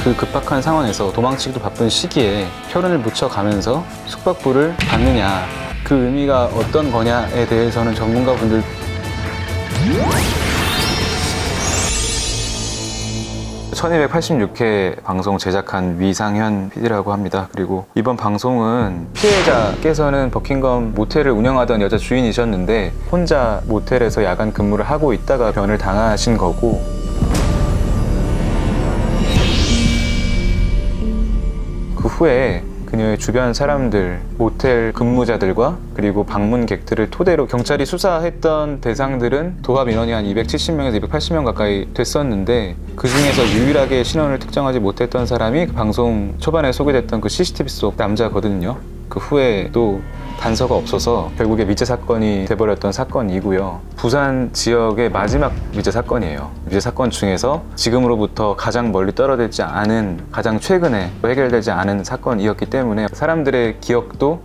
그 급박한 상황에서 도망치기도 바쁜 시기에 혈흔을 묻혀가면서 숙박부를 받느냐, 그 의미가 어떤 거냐에 대해서는 전문가분들 1286회 방송 제작한 위상현 PD라고 합니다. 그리고 이번 방송은 피해자께서는 버킹엄 모텔을 운영하던 여자 주인이셨는데 혼자 모텔에서 야간 근무를 하고 있다가 변을 당하신 거고, 그 후에 그녀의 주변 사람들, 모텔 근무자들과 그리고 방문객들을 토대로 경찰이 수사했던 대상들은 도합 인원이 한 270명에서 280명 가까이 됐었는데, 그 중에서 유일하게 신원을 특정하지 못했던 사람이 그 방송 초반에 소개됐던 그 CCTV 속 남자거든요. 그 후에도 단서가 없어서 결국에 미제 사건이 돼버렸던 사건이고요. 부산 지역의 마지막 미제 사건이에요. 미제 사건 중에서 지금으로부터 가장 멀리 떨어지지 않은, 가장 최근에 해결되지 않은 사건이었기 때문에 사람들의 기억도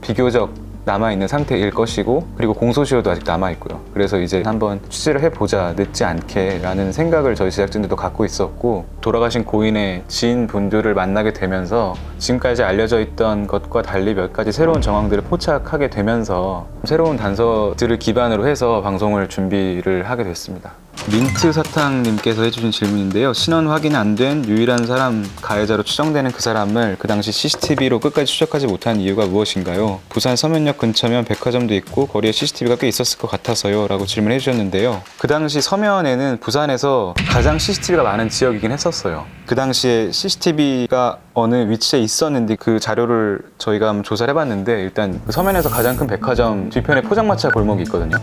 비교적 남아있는 상태일 것이고, 그리고 공소시효도 아직 남아있고요. 그래서 이제 한번 취재를 해보자, 늦지 않게 라는 생각을 저희 제작진들도 갖고 있었고, 돌아가신 고인의 지인분들을 만나게 되면서 지금까지 알려져 있던 것과 달리 몇 가지 새로운 정황들을 포착하게 되면서 새로운 단서들을 기반으로 해서 방송을 준비를 하게 됐습니다. 민트사탕님께서 해주신 질문인데요. 신원 확인 안 된 유일한 사람, 가해자로 추정되는 그 사람을 그 당시 CCTV로 끝까지 추적하지 못한 이유가 무엇인가요? 부산 서면역 근처면 백화점도 있고 거리에 CCTV가 꽤 있었을 것 같아서요 라고 질문해 주셨는데요. 그 당시 서면에는 부산에서 가장 CCTV가 많은 지역이긴 했었어요. 그 당시에 CCTV가 어느 위치에 있었는데 그 자료를 저희가 한번 조사를 해봤는데, 일단 그 서면에서 가장 큰 백화점 뒤편에 포장마차 골목이 있거든요.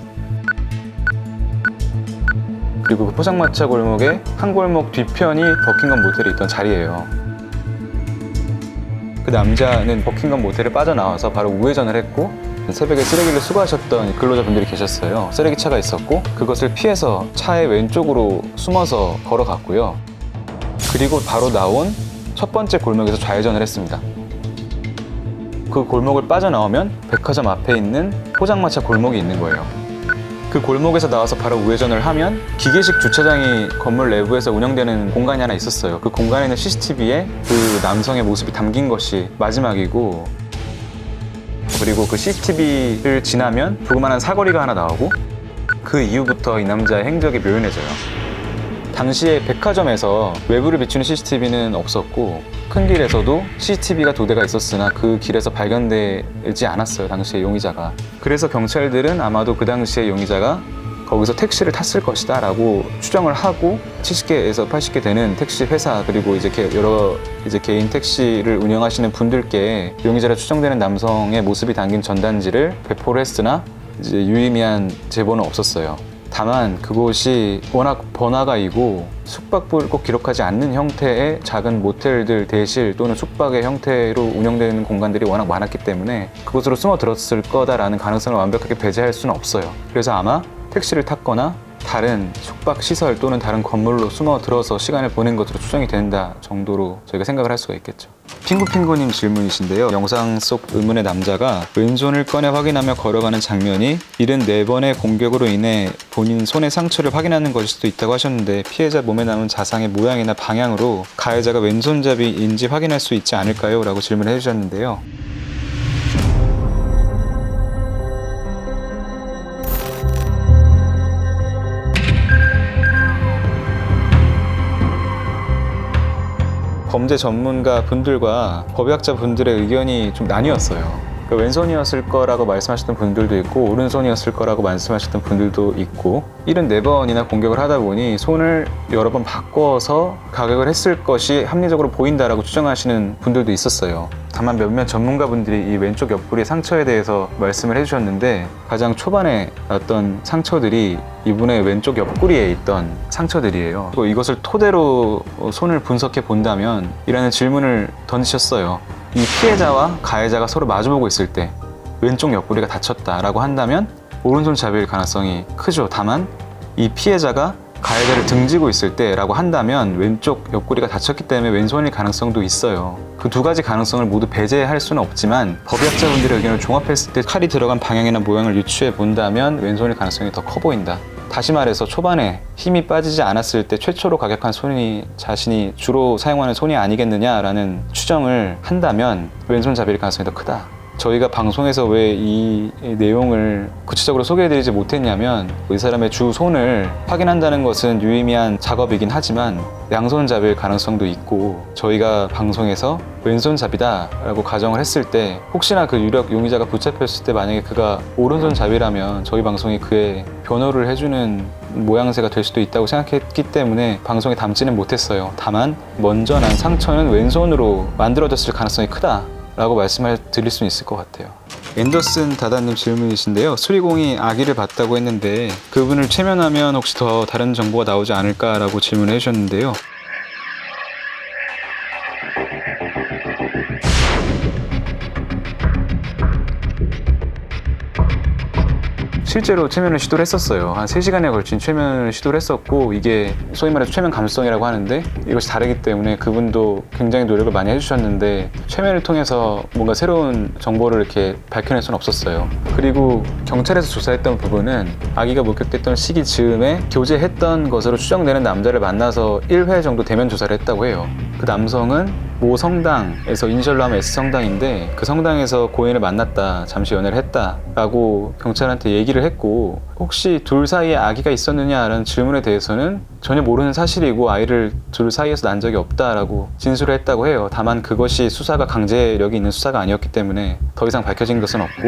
그리고 그 포장마차 골목의 한 골목 뒤편이 버킹엄 모텔이 있던 자리예요. 그 남자는 버킹엄 모텔을 빠져나와서 바로 우회전을 했고, 새벽에 쓰레기를 수거하셨던 근로자분들이 계셨어요. 쓰레기차가 있었고 그것을 피해서 차의 왼쪽으로 숨어서 걸어갔고요. 그리고 바로 나온 첫 번째 골목에서 좌회전을 했습니다. 그 골목을 빠져나오면 백화점 앞에 있는 포장마차 골목이 있는 거예요. 그 골목에서 나와서 바로 우회전을 하면 기계식 주차장이 건물 내부에서 운영되는 공간이 하나 있었어요. 그 공간에 있는 CCTV에 그 남성의 모습이 담긴 것이 마지막이고, 그리고 그 CCTV를 지나면 조그마한 사거리가 하나 나오고, 그 이후부터 이 남자의 행적이 묘연해져요. 당시에 백화점에서 외부를 비추는 CCTV는 없었고 큰 길에서도 CCTV가 2대가 있었으나 그 길에서 발견되지 않았어요, 당시의 용의자가. 그래서 경찰들은 아마도 그 당시의 용의자가 거기서 택시를 탔을 것이다 라고 추정을 하고 70개에서 80개 되는 택시 회사, 그리고 이제 여러 개인 택시를 운영하시는 분들께 용의자라 추정되는 남성의 모습이 담긴 전단지를 배포를 했으나 이제 유의미한 제보는 없었어요. 다만 그곳이 워낙 번화가이고 숙박부를 꼭 기록하지 않는 형태의 작은 모텔들, 대실 또는 숙박의 형태로 운영되는 공간들이 워낙 많았기 때문에 그곳으로 숨어들었을 거다라는 가능성을 완벽하게 배제할 수는 없어요. 그래서 아마 택시를 탔거나 다른 숙박시설 또는 다른 건물로 숨어들어서 시간을 보낸 것으로 추정이 된다 정도로 저희가 생각을 할 수가 있겠죠. 핑구핑구님 질문이신데요. 영상 속 의문의 남자가 왼손을 꺼내 확인하며 걸어가는 장면이 74번의 공격으로 인해 본인 손의 상처를 확인하는 것일 수도 있다고 하셨는데, 피해자 몸에 남은 자상의 모양이나 방향으로 가해자가 왼손잡이인지 확인할 수 있지 않을까요? 라고 질문을 해주셨는데요. 범죄 전문가 분들과 법의학자 분들의 의견이 좀 나뉘었어요. 왼손이었을 거라고 말씀하셨던 분들도 있고 오른손이었을 거라고 말씀하셨던 분들도 있고, 74번이나 공격을 하다 보니 손을 여러 번 바꿔서 가격을 했을 것이 합리적으로 보인다라고 추정하시는 분들도 있었어요. 다만 몇몇 전문가분들이 이 왼쪽 옆구리 상처에 대해서 말씀을 해주셨는데, 가장 초반에 났던 상처들이 이분의 왼쪽 옆구리에 있던 상처들이에요. 그리고 이것을 토대로 손을 분석해 본다면 이라는 질문을 던지셨어요. 이 피해자와 가해자가 서로 마주보고 있을 때 왼쪽 옆구리가 다쳤다라고 한다면 오른손잡이일 가능성이 크죠. 다만 이 피해자가 가해자를 등지고 있을 때라고 한다면 왼쪽 옆구리가 다쳤기 때문에 왼손일 가능성도 있어요. 그 두 가지 가능성을 모두 배제할 수는 없지만 법의학자분들의 의견을 종합했을 때 칼이 들어간 방향이나 모양을 유추해 본다면 왼손일 가능성이 더 커 보인다 다시 말해서 초반에 힘이 빠지지 않았을 때 최초로 가격한 손이 자신이 주로 사용하는 손이 아니겠느냐라는 추정을 한다면 왼손잡이일 가능성이 더 크다. 저희가 방송에서 왜 이 내용을 구체적으로 소개해드리지 못했냐면 이 사람의 주 손을 확인한다는 것은 유의미한 작업이긴 하지만 양손잡이일 가능성도 있고, 저희가 방송에서 왼손잡이다 라고 가정을 했을 때 혹시나 그 유력 용의자가 붙잡혔을 때 만약에 그가 오른손잡이라면 저희 방송이 그의 변호를 해주는 모양새가 될 수도 있다고 생각했기 때문에 방송에 담지는 못했어요. 다만 먼저 난 상처는 왼손으로 만들어졌을 가능성이 크다 라고 말씀을 드릴 수는 있을 것 같아요. 앤더슨 다다님 질문이신데요. 수리공이 아기를 봤다고 했는데 그분을 최면하면 혹시 더 다른 정보가 나오지 않을까라고 질문해 주셨는데요. 실제로 최면을 시도를 했었어요. 한 3시간에 걸친 최면을 시도를 했었고, 이게 소위 말해서 최면 감수성이라고 하는데 이것이 다르기 때문에 그분도 굉장히 노력을 많이 해주셨는데 최면을 통해서 뭔가 새로운 정보를 이렇게 밝혀낼 수는 없었어요. 그리고 경찰에서 조사했던 부분은 아기가 목격됐던 시기 즈음에 교제했던 것으로 추정되는 남자를 만나서 1회 정도 대면 조사를 했다고 해요. 그 남성은 모 성당에서 이니셜로 하면 S 성당인데 그 성당에서 고인을 만났다, 잠시 연애를 했다 라고 경찰한테 얘기를 했고, 혹시 둘 사이에 아기가 있었느냐라는 질문에 대해서는 전혀 모르는 사실이고 아이를 둘 사이에서 난 적이 없다라고 진술을 했다고 해요. 다만 그것이 수사가 강제력이 있는 수사가 아니었기 때문에 더 이상 밝혀진 것은 없고,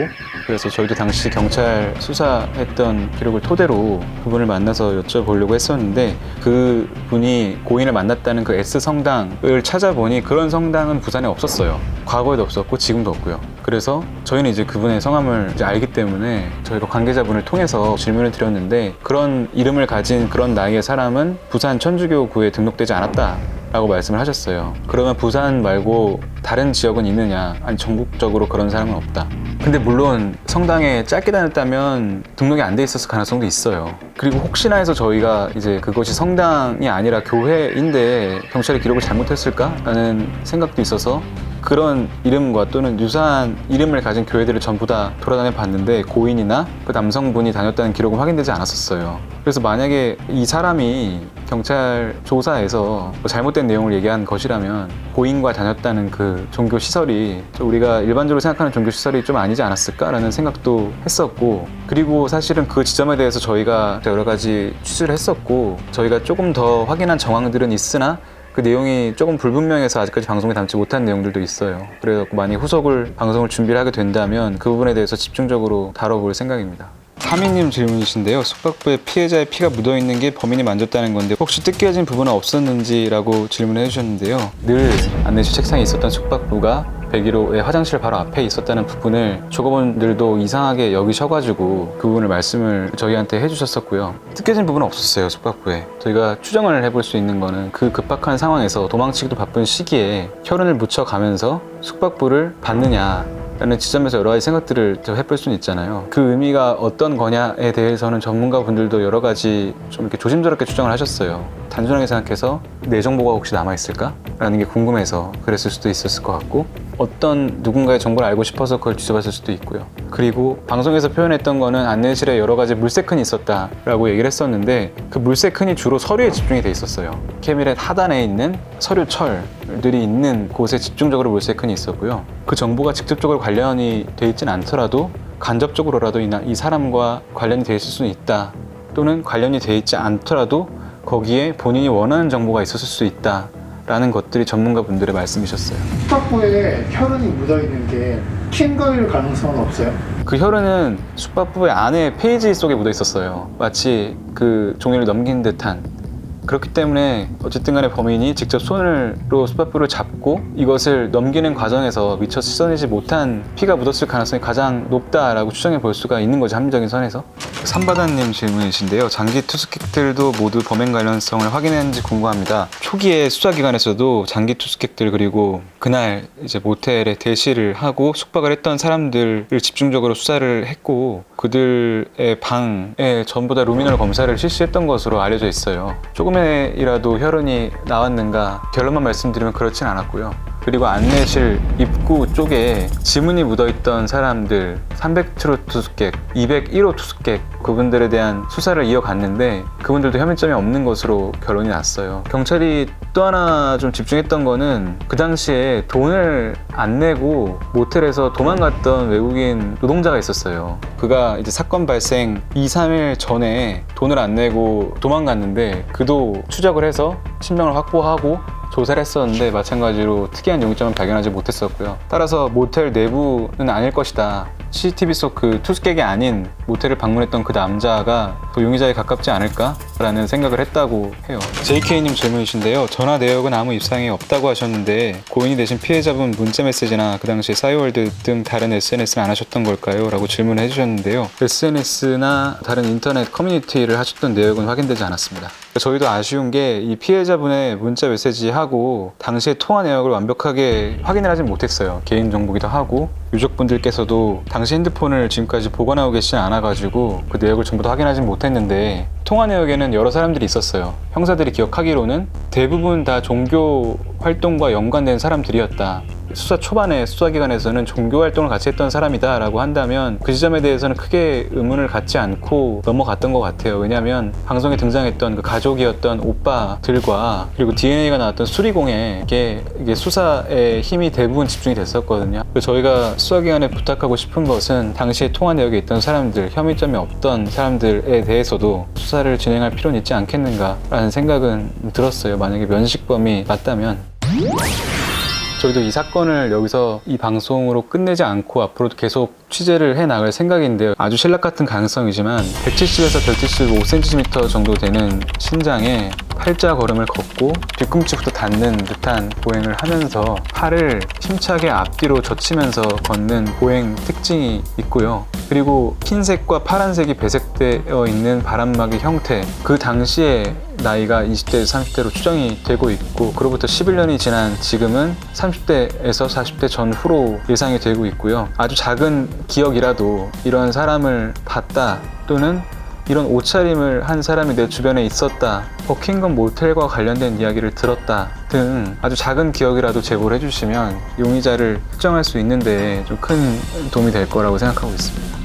그래서 저희도 당시 경찰 수사했던 기록을 토대로 그분을 만나서 여쭤보려고 했었는데 그분이 고인을 만났다는 그 S 성당을 찾아보니 그런 성당은 부산에 없었어요. 과거에도 없었고 지금도 없고요. 그래서 저희는 이제 그분의 성함을 이제 알기 때문에 저희가 관계자분을 통해서 질문을 드렸는데 그런 이름을 가진 그런 나이의 사람은 부산 천주교구에 등록되지 않았다 라고 말씀을 하셨어요. 그러면 부산 말고 다른 지역은 있느냐? 아니, 전국적으로 그런 사람은 없다. 근데 물론 성당에 짧게 다녔다면 등록이 안 돼 있었을 가능성도 있어요. 그리고 혹시나 해서 저희가 이제 그것이 성당이 아니라 교회인데 경찰이 기록을 잘못했을까라는 생각도 있어서 그런 이름과 또는 유사한 이름을 가진 교회들을 전부 다 돌아다녀 봤는데 고인이나 그 남성분이 다녔다는 기록은 확인되지 않았었어요. 그래서 만약에 이 사람이 경찰 조사에서 뭐 잘못된 내용을 얘기한 것이라면 고인과 다녔다는 그 종교 시설이 우리가 일반적으로 생각하는 종교 시설이 좀 아니지 않았을까라는 생각도 했었고, 그리고 사실은 그 지점에 대해서 저희가 여러 가지 취재를 했었고 저희가 조금 더 확인한 정황들은 있으나 그 내용이 조금 불분명해서 아직까지 방송에 담지 못한 내용들도 있어요. 그래서 만약 후속을 방송을 준비를 하게 된다면 그 부분에 대해서 집중적으로 다뤄볼 생각입니다. 하민님 질문이신데요. 숙박부에 피해자의 피가 묻어있는 게 범인이 만졌다는 건데 혹시 뜯겨진 부분은 없었는지라고 질문을 해주셨는데요. 늘 안내실 책상에 있었던 숙박부가 101호의 화장실 바로 앞에 있었다는 부분을 조교분들도 이상하게 여기셔가지고 그 부분을 말씀을 저희한테 해주셨었고요. 뜯겨진 부분은 없었어요. 숙박부에. 저희가 추정을 해볼 수 있는 거는 그 급박한 상황에서 도망치기도 바쁜 시기에 혈흔을 묻혀가면서 숙박부를 받느냐 라는 지점에서 여러 가지 생각들을 해볼 수는 있잖아요. 그 의미가 어떤 거냐에 대해서는 전문가분들도 여러 가지 좀 이렇게 조심스럽게 추정을 하셨어요. 단순하게 생각해서 내 정보가 혹시 남아있을까? 라는 게 궁금해서 그랬을 수도 있었을 것 같고, 어떤 누군가의 정보를 알고 싶어서 그걸 뒤져봤을 수도 있고요. 그리고 방송에서 표현했던 거는 안내실에 여러 가지 물새큰이 있었다라고 얘기를 했었는데 그 물새큰이 주로 서류에 집중이 돼 있었어요. 캐비넷 하단에 있는 서류철들이 있는 곳에 집중적으로 물새큰이 있었고요. 그 정보가 직접적으로 관련이 돼 있진 않더라도 간접적으로라도 이 사람과 관련이 돼 있을 수는 있다, 또는 관련이 돼 있지 않더라도 거기에 본인이 원하는 정보가 있었을 수 있다 라는 것들이 전문가분들의 말씀이셨어요. 숙박부에 혈흔이 묻어있는 게 킨 거일 가능성은 없어요? 그 혈흔은 숙박부의 안에 페이지 속에 묻어 있었어요. 마치 그 종이를 넘긴 듯한. 그렇기 때문에 어쨌든 간에 범인이 직접 손으로 숙박부를 잡고 이것을 넘기는 과정에서 미처 씻어내지 못한 피가 묻었을 가능성이 가장 높다라고 추정해 볼 수가 있는 거죠, 합리적인 선에서. 삼바다님 질문이신데요. 장기 투숙객들도 모두 범행 관련성을 확인했는지 궁금합니다. 초기에 수사기관에서도 장기 투숙객들 그리고 그날 이제 모텔에 대시를 하고 숙박을 했던 사람들을 집중적으로 수사를 했고 그들의 방에 전부 다 루미널 검사를 실시했던 것으로 알려져 있어요. 조금이라도 혈흔이 나왔는가 결론만 말씀드리면 그렇진 않았고요. 그리고 안내실 입구 쪽에 지문이 묻어있던 사람들 300호 투숙객, 201호 투숙객 그분들에 대한 수사를 이어갔는데 그분들도 혐의점이 없는 것으로 결론이 났어요. 경찰이 또 하나 좀 집중했던 거는 그 당시에 돈을 안 내고 모텔에서 도망갔던 외국인 노동자가 있었어요. 그가 이제 사건 발생 2-3일 전에 돈을 안 내고 도망갔는데 그도 추적을 해서 신병을 확보하고 조사를 했었는데 마찬가지로 특이한 용의점은 발견하지 못했었고요. 따라서 모텔 내부는 아닐 것이다. CCTV 속 그 투숙객이 아닌 모텔을 방문했던 그 남자가 또 용의자에 가깝지 않을까라는 생각을 했다고 해요. JK님 질문이신데요. 전화 내역은 아무 입상이 없다고 하셨는데 고인이 되신 피해자분 문자 메시지나 그 당시 싸이월드 등 다른 SNS는 안 하셨던 걸까요? 라고 질문을 해주셨는데요. SNS나 다른 인터넷 커뮤니티를 하셨던 내역은 확인되지 않았습니다. 저희도 아쉬운 게 이 피해자분의 문자 메시지하고 당시의 통화 내역을 완벽하게 확인을 하진 못했어요. 개인정보기도 하고 유족분들께서도 당시 핸드폰을 지금까지 보관하고 계시지 않아가지고 그 내역을 전부 다 확인하진 못했는데 통화 내역에는 여러 사람들이 있었어요. 형사들이 기억하기로는 대부분 다 종교 활동과 연관된 사람들이었다. 수사 초반에 수사기관에서는 종교 활동을 같이 했던 사람이다 라고 한다면 그 지점에 대해서는 크게 의문을 갖지 않고 넘어갔던 것 같아요. 왜냐하면 방송에 등장했던 그 가족이었던 오빠들과 그리고 DNA가 나왔던 수리공에 이게 수사에 힘이 대부분 집중이 됐었거든요. 저희가 수사기관에 부탁하고 싶은 것은 당시에 통화 내역에 있던 사람들, 혐의점이 없던 사람들에 대해서도 수사를 진행할 필요는 있지 않겠는가라는 생각은 들었어요. 만약에 면식범이 맞다면. 저희도 이 사건을 여기서 이 방송으로 끝내지 않고 앞으로도 계속 취재를 해나갈 생각인데요. 아주 신락 같은 가능성이지만 170에서 175cm 정도 되는 신장에 팔자 걸음을 걷고 뒤꿈치부터 닿는 듯한 보행을 하면서 팔을 힘차게 앞뒤로 젖히면서 걷는 보행 특징이 있고요. 그리고 흰색과 파란색이 배색되어 있는 바람막이 형태, 그 당시에 나이가 20대, 30대로 추정이 되고 있고 그로부터 11년이 지난 지금은 30대에서 40대 전후로 예상이 되고 있고요. 아주 작은 기억이라도 이런 사람을 봤다 또는 이런 옷차림을 한 사람이 내 주변에 있었다, 버킹엄 모텔과 관련된 이야기를 들었다 등 아주 작은 기억이라도 제보를 해주시면 용의자를 특정할 수 있는데 좀 큰 도움이 될 거라고 생각하고 있습니다.